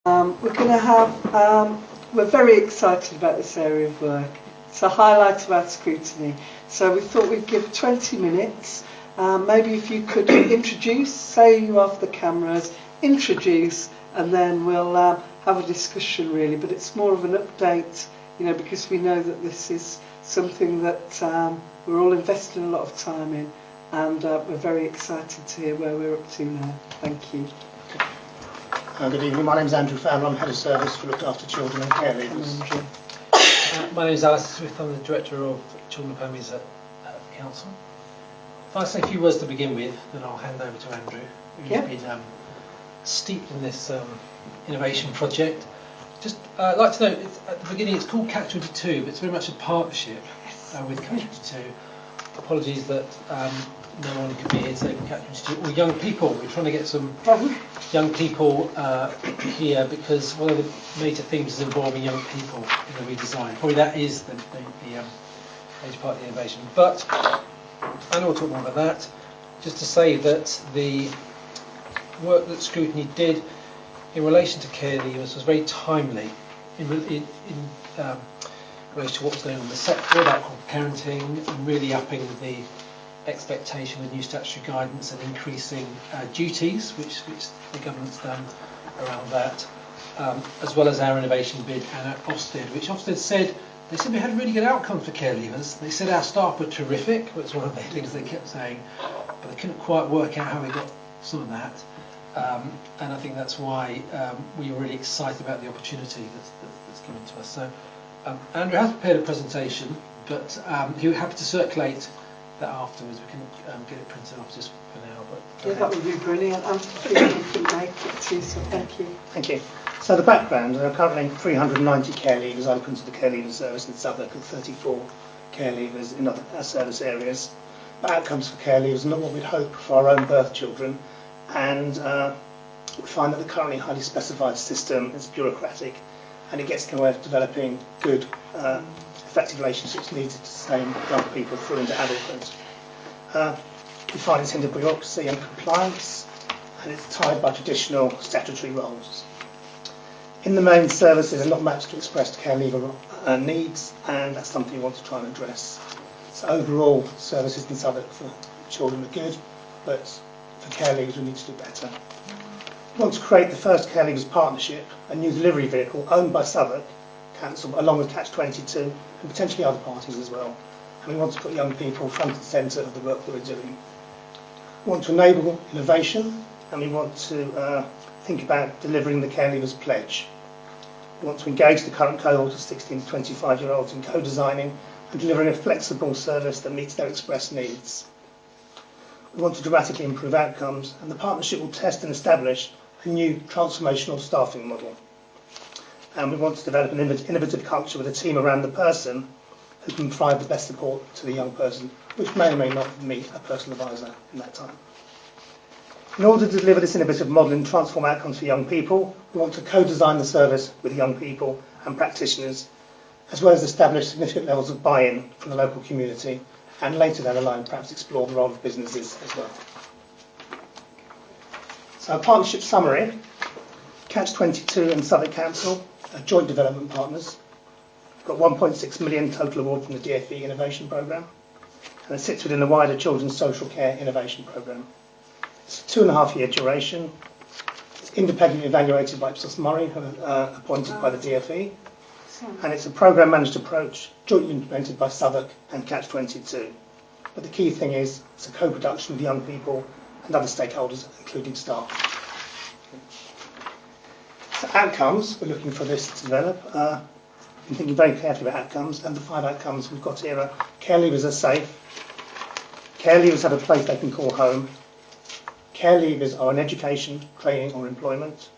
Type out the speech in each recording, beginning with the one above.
We're going to have, we're very excited about this area of work. It's a highlight of our scrutiny. So we thought we'd give 20 minutes. Maybe if you could introduce, say you have the cameras, introduce, and then we'll have a discussion really. But it's more of an update, you know, because we know that this is something that we're all investing a lot of time in, and we're very excited to hear where we're up to now. Thank you. Good evening, my name is Andrew Fowler, I'm Head of Service for Looked After Children and Care Leavers. My name is Alice Smith, I'm the Director of Children and Families at the Council. If I say a few words to begin with, then I'll hand over to Andrew, who's been steeped in this innovation project. Just I'd like to note, at the beginning it's called Catch 22, but it's very much a partnership with Catch 22. Apologies that no one could be here today for Catch 22, or young people. We're trying to get some young people here because one of the major themes is involving young people in the redesign. Probably that is the major part of the innovation. But I know we'll talk more about that. Just to say that the work that Scrutiny did in relation to care leavers was very timely in relation to what was going on in the sector about parenting and really upping the expectation with new statutory guidance and increasing duties, which the government's done around that, as well as our innovation bid and at Ofsted, which Ofsted said we had really good outcomes for care leavers. They said our staff were terrific, which was one of the things they kept saying, but they couldn't quite work out how we got some of that. And I think that's why we were really excited about the opportunity that's given to us. So Andrew has prepared a presentation, but he would be happy to circulate that afterwards. We can get it printed off just for now. But yeah, that would be brilliant. I'm pleased we couldn't make it too, so thank you. Thank you. So the background, there are currently 390 care leavers open to the care leaver service in Southwark and 34 care leavers in other service areas. But outcomes for care leavers are not what we'd hope for our own birth children, and we find that the currently highly specified system is bureaucratic and it gets in the way of developing good effective relationships needed to sustain young people through into adulthood. We find it's hindered bureaucracy and compliance, and it's tied by traditional statutory roles. In the main, services are not matched to expressed care leaver needs, and that's something we want to try and address. So overall, services in Southwark for children are good, but for care leavers we need to do better. We want to create the first care leavers partnership, a new delivery vehicle owned by Southwark Council along with Catch 22 and potentially other parties as well. And we want to put young people front and centre of the work that we're doing. We want to enable innovation, and we want to think about delivering the care leavers pledge. We want to engage the current cohort of 16 to 25-year-olds in co-designing and delivering a flexible service that meets their express needs. We want to dramatically improve outcomes, and the partnership will test and establish a new transformational staffing model. And we want to develop an innovative culture with a team around the person who can provide the best support to the young person, which may or may not meet a personal advisor in that time. In order to deliver this innovative model and transform outcomes for young people, we want to co-design the service with young people and practitioners, as well as establish significant levels of buy-in from the local community, and later down the line perhaps explore the role of businesses as well. So a partnership summary. Catch 22 and Southwark Council are joint development partners. We've got 1.6 million total award from the DfE Innovation Programme, and it sits within the wider Children's Social Care Innovation Programme. It's a 2.5-year duration. It's independently evaluated by Ipsos Murray, who are appointed by the DfE, and it's a programme managed approach jointly implemented by Southwark and Catch 22. But the key thing is it's a co-production with young people and other stakeholders, including staff. So outcomes, we're looking for this to develop. Been thinking very carefully about outcomes, and the 5 outcomes we've got here are: care leavers are safe, care leavers have a place they can call home, care leavers are in education, training or employment,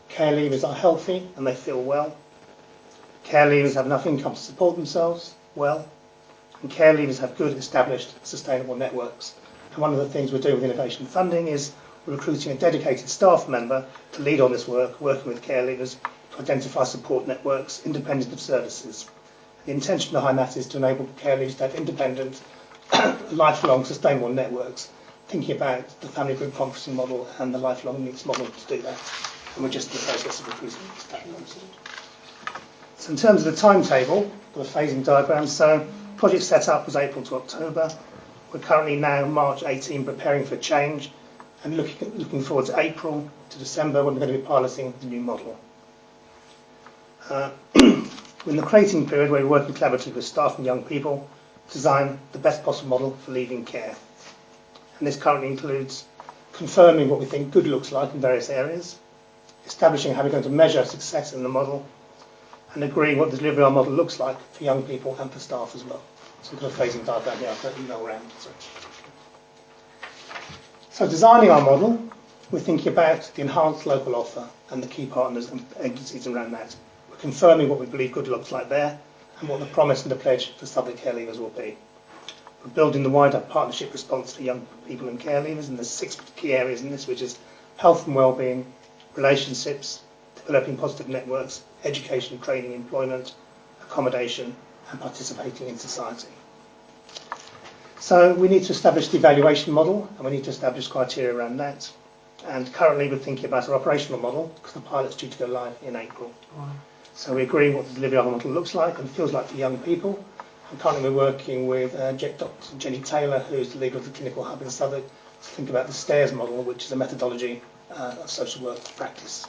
care leavers are healthy and they feel well, care leavers have enough income to support themselves well, and care leavers have good, established, sustainable networks. And one of the things we're doing with innovation funding is we're recruiting a dedicated staff member to lead on this work, working with care leavers to identify support networks independent of services. The intention behind that is to enable care leavers to have independent, lifelong, sustainable networks, thinking about the family group conferencing model and the lifelong needs model to do that. and we're just in the process of recruiting staff. So in terms of the timetable, the phasing diagram, so project setup was April to October. We're currently now March 18 preparing for change and looking forward to April to December when we're going to be piloting the new model. In the creating period, we're working collaboratively with staff and young people to design the best possible model for leaving care. And this currently includes confirming what we think good looks like in various areas, establishing how we're going to measure success in the model, and agreeing what the delivery of our model looks like for young people and for staff as well. So we've got a phasing diagram here, I've got an email around. So designing our model, we're thinking about the enhanced local offer and the key partners and agencies around that. We're confirming what we believe good looks like there and what the promise and the pledge for Southwark care leavers will be. We're building the wider partnership response for young people and care leavers, and there's 6 key areas in this, which is health and wellbeing, relationships, developing positive networks, education, training, employment, accommodation, and participating in society. So we need to establish the evaluation model, and we need to establish criteria around that. And currently we're thinking about our operational model, because the pilot's due to go live in April. Wow. So we're agreeing what the delivery of our model looks like and feels like for young people. And currently we're working with Dr. Jenny Taylor, who's the leader of the clinical hub in Southwark, to think about the STAIRS model, which is a methodology of social work practice.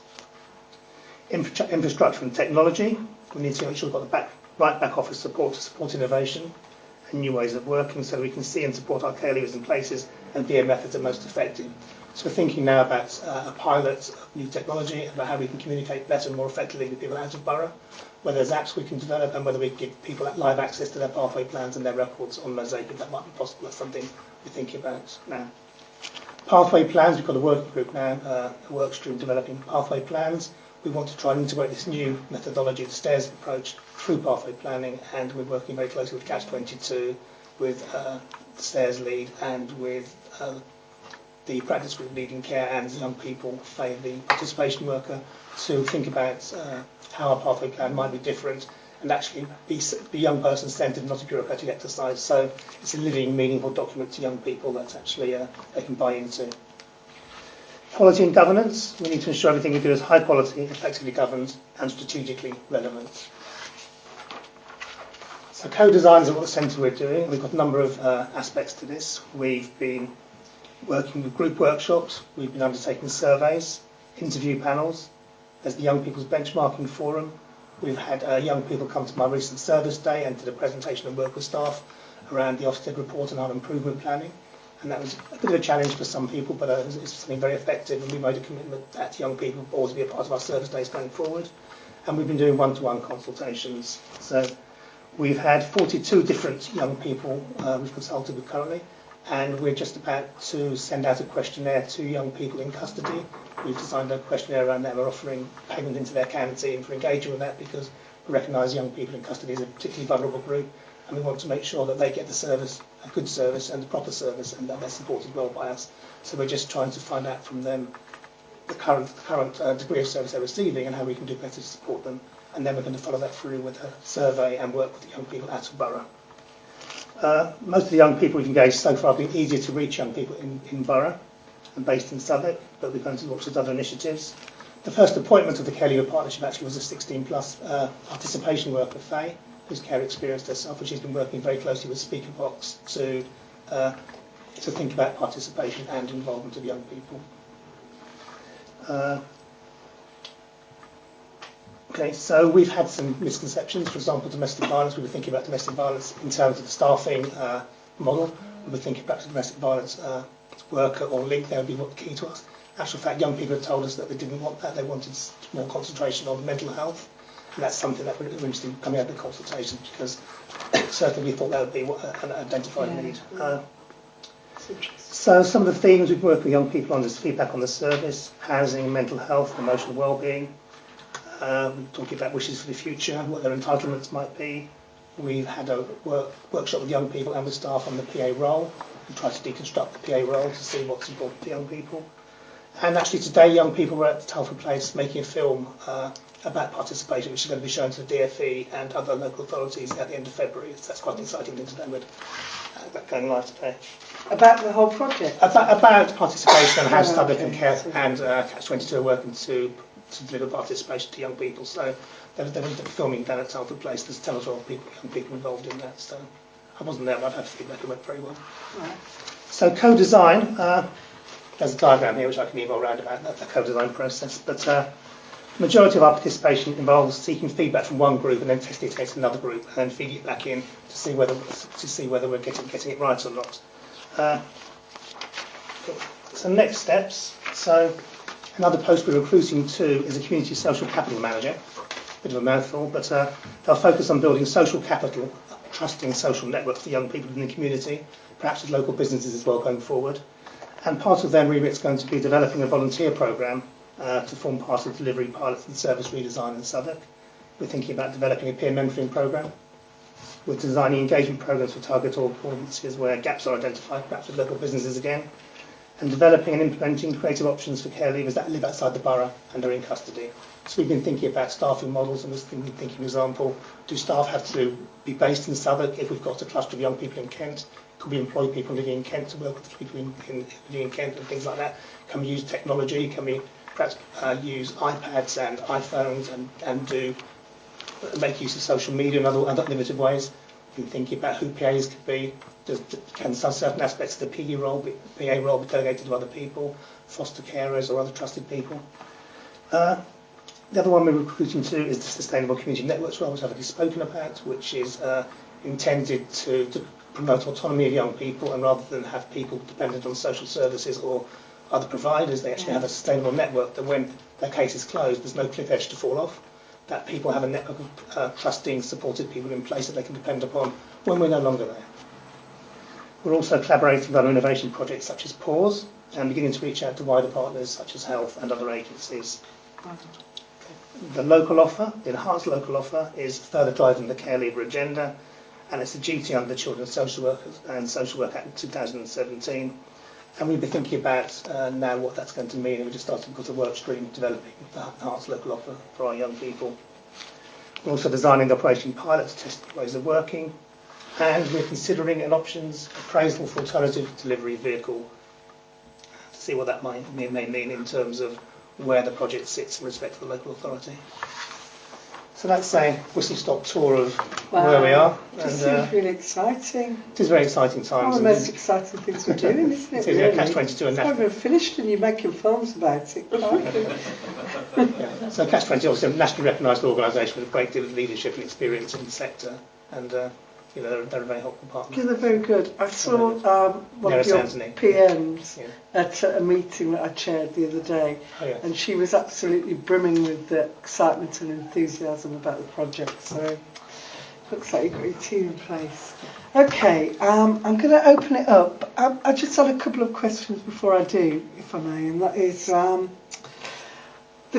Infrastructure and technology. We need to make sure we've got the right back office support to support innovation and new ways of working so we can see and support our care leavers in places and be a method that are most effective. So we're thinking now about a pilot of new technology, about how we can communicate better and more effectively with people out of borough, whether there's apps we can develop and whether we give people live access to their pathway plans and their records on Mosaic, if that might be possible. That's something we're thinking about now. Pathway plans, we've got a working group now, a work stream developing pathway plans. We want to try and integrate this new methodology, the STAIRS approach, through pathway planning, and we're working very closely with Catch-22, with the STAIRS lead, and with the practice group leading care and young people, Faye, the participation worker, to think about how our pathway plan might be different and actually be young person centred, not a bureaucratic exercise. So it's a living, meaningful document to young people that actually they can buy into. Quality and governance, we need to ensure everything we do is high quality, effectively governed and strategically relevant. So co-designs are what the centre we're doing. We've got a number of aspects to this. We've been working with group workshops, we've been undertaking surveys, interview panels, there's the Young People's Benchmarking Forum. We've had young people come to my recent service day and did a presentation and work with staff around the Ofsted report and our improvement planning. And that was a bit of a challenge for some people, but it's something very effective, and we made a commitment that young people will always be a part of our service days going forward. And we've been doing one-to-one consultations. So we've had 42 different young people we've consulted with currently, and we're just about to send out a questionnaire to young people in custody. We've designed a questionnaire around that. We're offering payment into their canteen for engaging with that because we recognise young people in custody as a particularly vulnerable group, and we want to make sure that they get the service, a good service and a proper service, and that they're supported well by us. So we're just trying to find out from them the current degree of service they're receiving and how we can do better to support them. And then we're going to follow that through with a survey and work with the young people out of borough. Most of the young people we've engaged so far have been easier to reach young people in borough and based in Southwark, but we're going to launch with other initiatives. The first appointment of the Care Leaver Partnership actually was a 16-plus participation worker, Faye, who's care experienced herself, and she's been working very closely with Speaker Box to think about participation and involvement of young people. Okay, so we've had some misconceptions. For example, domestic violence. We were thinking about domestic violence in terms of the staffing model. We were thinking perhaps a domestic violence worker or link. That would be what key to us. In actual fact, young people have told us that they didn't want that. They wanted more concentration on mental health. And that's something that we're interested in coming out of the consultation, because certainly we thought that would be an identified need. So some of the themes we've worked with young people on is feedback on the service, housing, mental health, emotional well-being. We're talking about wishes for the future, what their entitlements might be. We've had a workshop with young people and with staff on the PA role, and tried to deconstruct the PA role to see what's important to young people. And actually today young people were at Telford Place making a film about participation, which is going to be shown to the DFE and other local authorities at the end of February. So that's quite an exciting thing today with that going live today. About the whole project? About participation and how Southwark and Catch-22 are working to to deliver participation to young people. So there was filming done at Telford Place. There's 10 or 12 young people involved in that. So I wasn't there, but I'd have to feedback. It went very well. Right. So co-design, there's a diagram here which I can email around about the co-design process. But the majority of our participation involves seeking feedback from one group and then testing it against another group and then feeding it back in to see whether we're getting it right or not. So next steps. So another post we're recruiting to is a community social capital manager. Bit of a mouthful, but they'll focus on building social capital, trusting social networks for young people in the community, perhaps with local businesses as well going forward. And part of their remit is going to be developing a volunteer programme to form part of delivery pilots and service redesign in Southwark. We're thinking about developing a peer mentoring programme. We're designing engagement programmes for target audiences where gaps are identified, perhaps with local businesses again, and developing and implementing creative options for care leavers that live outside the borough and are in custody. So we've been thinking about staffing models, and we've been thinking, for example, do staff have to be based in Southwark if we've got a cluster of young people in Kent? Could we employ people living in Kent to work with people living in Kent and things like that? Can we use technology? Can we perhaps use iPads and iPhones and make use of social media in other innovative ways? We've been thinking about who PAs could be. Can certain aspects of the PA role be delegated to other people, foster carers or other trusted people? The other one we're recruiting to is the Sustainable Community Networks role, which I've already spoken about, which is intended to promote autonomy of young people, and rather than have people dependent on social services or other providers, they actually have a sustainable network that when their case is closed, there's no cliff edge to fall off, that people have a network of trusting, supported people in place that they can depend upon when we're no longer there. We're also collaborating with other innovation projects such as PAUSE and beginning to reach out to wider partners such as health and other agencies. The local offer, the enhanced local offer, is further driving the care leaver agenda, and it's a duty under the Children's Social Workers and Social Work Act 2017. And we'll be thinking about now what that's going to mean, and we just started to put a work stream developing the enhanced local offer for our young people. We're also designing the operation pilot to test ways of working, and we're considering an options appraisal for alternative delivery vehicle to see what that may mean in terms of where the project sits in respect to the local authority. So that's a whistle-stop tour of where we are. This seems really exciting. It is very exciting times. One of the most exciting things we're doing, isn't it? It is, really? Catch-22 and It's not finished and you're making films about it. Yeah. So Catch-22 is a nationally recognised organisation with a great deal of leadership and experience in the sector, and they're a very helpful partner. Yeah, they're very good. I saw one of your PMs at a meeting that I chaired the other day, and she was absolutely brimming with the excitement and enthusiasm about the project. So looks like you've got your team in place. Okay, I'm going to open it up. I just had a couple of questions before I do, if I may, and that is the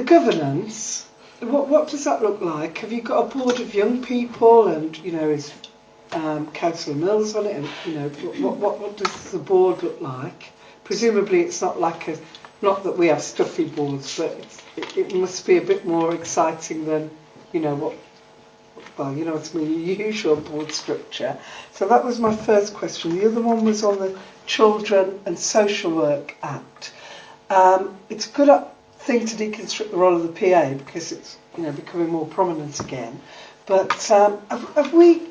governance. What does that look like? Have you got a board of young people, and is Councillor Mills on it, and what does the board look like? Presumably it's not like not that we have stuffy boards, but it must be a bit more exciting than what I mean, your usual board structure. So that was my first question. The other one was on the Children and Social Work Act. It's a good thing to deconstruct the role of the PA because it's becoming more prominent again. But have we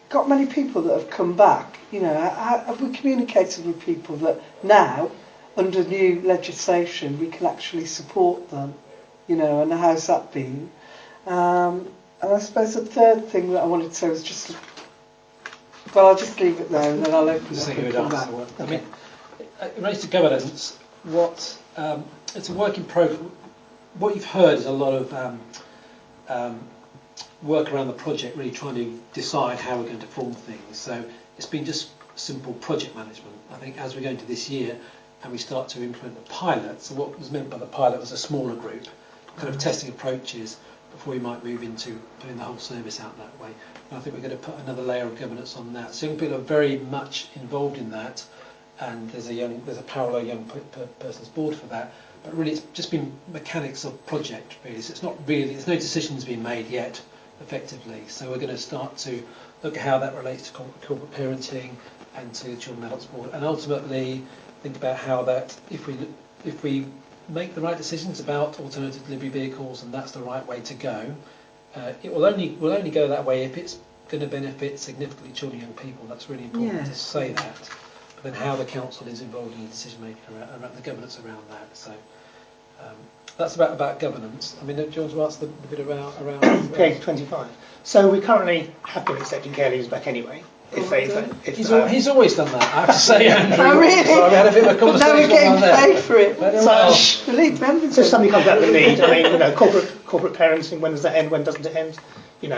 got many people that have come back? Have we communicated with people that now, under new legislation, we can actually support them? And how's that been? And I suppose the third thing that I wanted to say was just, well, I'll just leave it there and then I'll open it up and come back. I mean, related to governance, it's a work in progress. What you've heard is a lot of work around the project, really trying to decide how we're going to form things. So it's been just simple project management. I think as we go into this year and we start to implement the pilot, so what was meant by the pilot was a smaller group, kind of testing approaches before we might move into doing the whole service out that way. And I think we're going to put another layer of governance on that. So young people are very much involved in that, and there's a parallel young person's board for that. But really, it's just been mechanics of project, really. So it's not really, there's no decisions being made yet, effectively. So we're going to start to look at how that relates to corporate parenting and to the Children and Adults Board, and ultimately think about how that, if we make the right decisions about alternative delivery vehicles, and that's the right way to go. It will only go that way if it's going to benefit significantly children and young people. That's really important to say that. But then how the council is involved in the decision making around the governance around that. So that's about governance. I mean, do you want to answer the bit around K25? So we currently have been accepting care leavers back anyway. He's always done that, I have to say, Andrew. Oh, really? So we had a bit of a conversation. Now we're getting paid for it. So if somebody comes out with a need, I mean, corporate parenting, when does that end? When doesn't it end?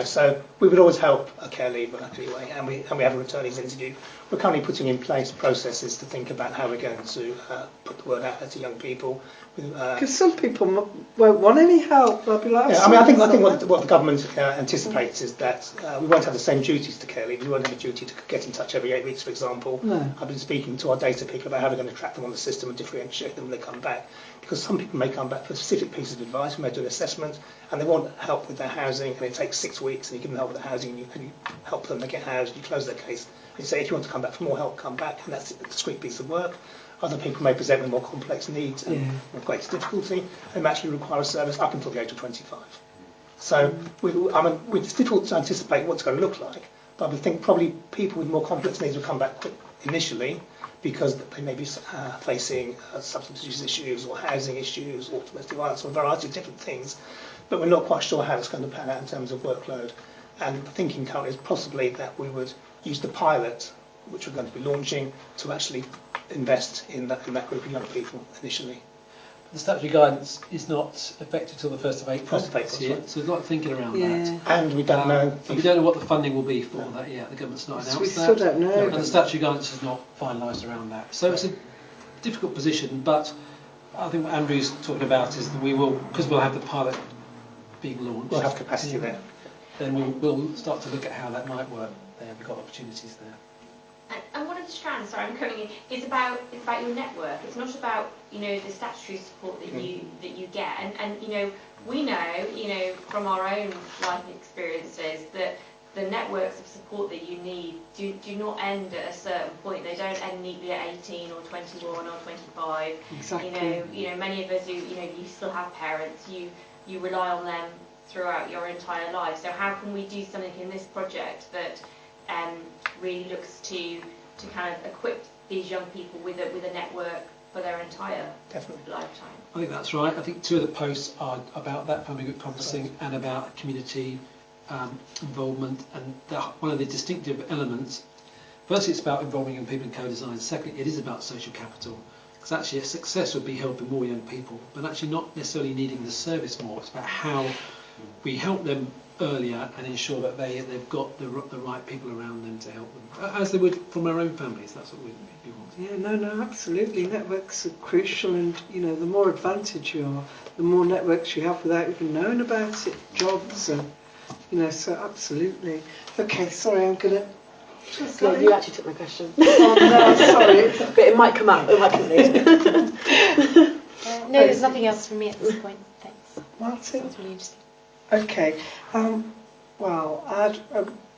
So we would always help a care leaver anyway, and we have a returnees interview. We're currently putting in place processes to think about how we're going to put the word out there to young people. Because some people won't want any help. They'll be like, yeah, I mean, I think what the government anticipates is that we won't have the same duties to care leavers. We won't have a duty to get in touch every 8 weeks, for example. No. I've been speaking to our data people about how we're going to track them on the system and differentiate them when they come back. Because some people may come back for a specific piece of advice, we may do an assessment, and they want help with their housing, and it takes 6 weeks, and you give them help with their housing, and you help them to get housed, you close their case. And you say, if you want to come back for more help, come back, and that's a discrete piece of work. Other people may present with more complex needs and with greater difficulty, and may actually require a service up until the age of 25. So it's difficult to anticipate what it's going to look like, but we think probably people with more complex needs will come back initially, because they may be facing substance use issues or housing issues or domestic violence or a variety of different things, but we're not quite sure how it's going to pan out in terms of workload. And the thinking currently is possibly that we would use the pilot, which we're going to be launching, to actually invest in that group of young people initially. The statutory guidance is not effective till the 1st of April. 1st of April, year, right. so there's a lot of thinking around that. And we don't know. And we don't know what the funding will be for that yet. The government's not announced So we that. still don't know. And the statutory guidance is not finalised around that. So it's a difficult position, but I think what Andrew's talking about is that we will, because we'll have the pilot being launched. We'll have capacity there. Then we'll start to look at how that might work there. We've got opportunities there. And one of the strands, sorry, I'm coming in, is about your network. It's not about the statutory support that you get. And we know from our own life experiences that the networks of support that you need do not end at a certain point. They don't end neatly at 18 or 21 or 25. Exactly. Many of us you still have parents. You rely on them throughout your entire life. So how can we do something in this project that really looks to kind of equip these young people with a network for their entire lifetime? I think that's right. I think 2 of the posts are about that, family group conferencing, and about community involvement. And one of the distinctive elements, firstly, it's about involving young people in co-design. Secondly, it is about social capital. Because actually a success would be helping more young people, but actually not necessarily needing the service more. It's about how we help them earlier and ensure that they've got the right people around them to help them, as they would from our own families. That's what we want. Yeah, no, absolutely. Networks are crucial, and the more advantage you are, the more networks you have without even knowing about it, jobs, and so absolutely. Okay, sorry, I'm gonna. No, you actually took my question. Oh, no, sorry, but it might come up. It might come later. No, there's nothing else from me at this point. Thanks. Martin. That's really interesting. Okay. Well, I had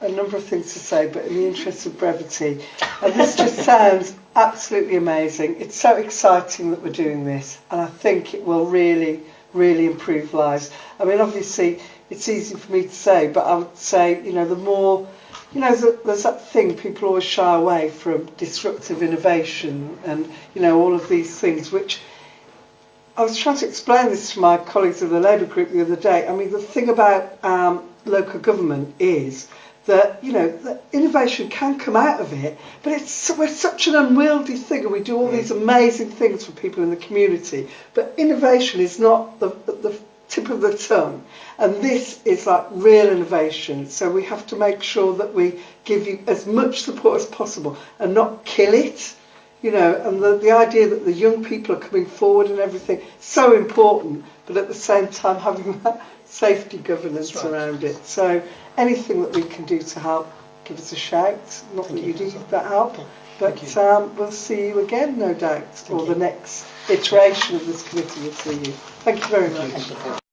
a number of things to say, but in the interest of brevity, and this just sounds absolutely amazing. It's so exciting that we're doing this, and I think it will really, really improve lives. I mean, obviously, it's easy for me to say, but I would say, the more, there's that thing, people always shy away from disruptive innovation and, all of these things, which I was trying to explain this to my colleagues of the Labour group the other day. I mean, the thing about local government is that, that innovation can come out of it, but we're such an unwieldy thing, and we do all these amazing things for people in the community. But innovation is not the tip of the tongue, and this is like real innovation. So we have to make sure that we give you as much support as possible and not kill it. And the idea that the young people are coming forward and everything, so important, but at the same time having that safety governance around it. So anything that we can do to help, give us a shout. Not that you need that help, but we'll see you again, no doubt, or the next iteration of this committee will see you. Thank you very much.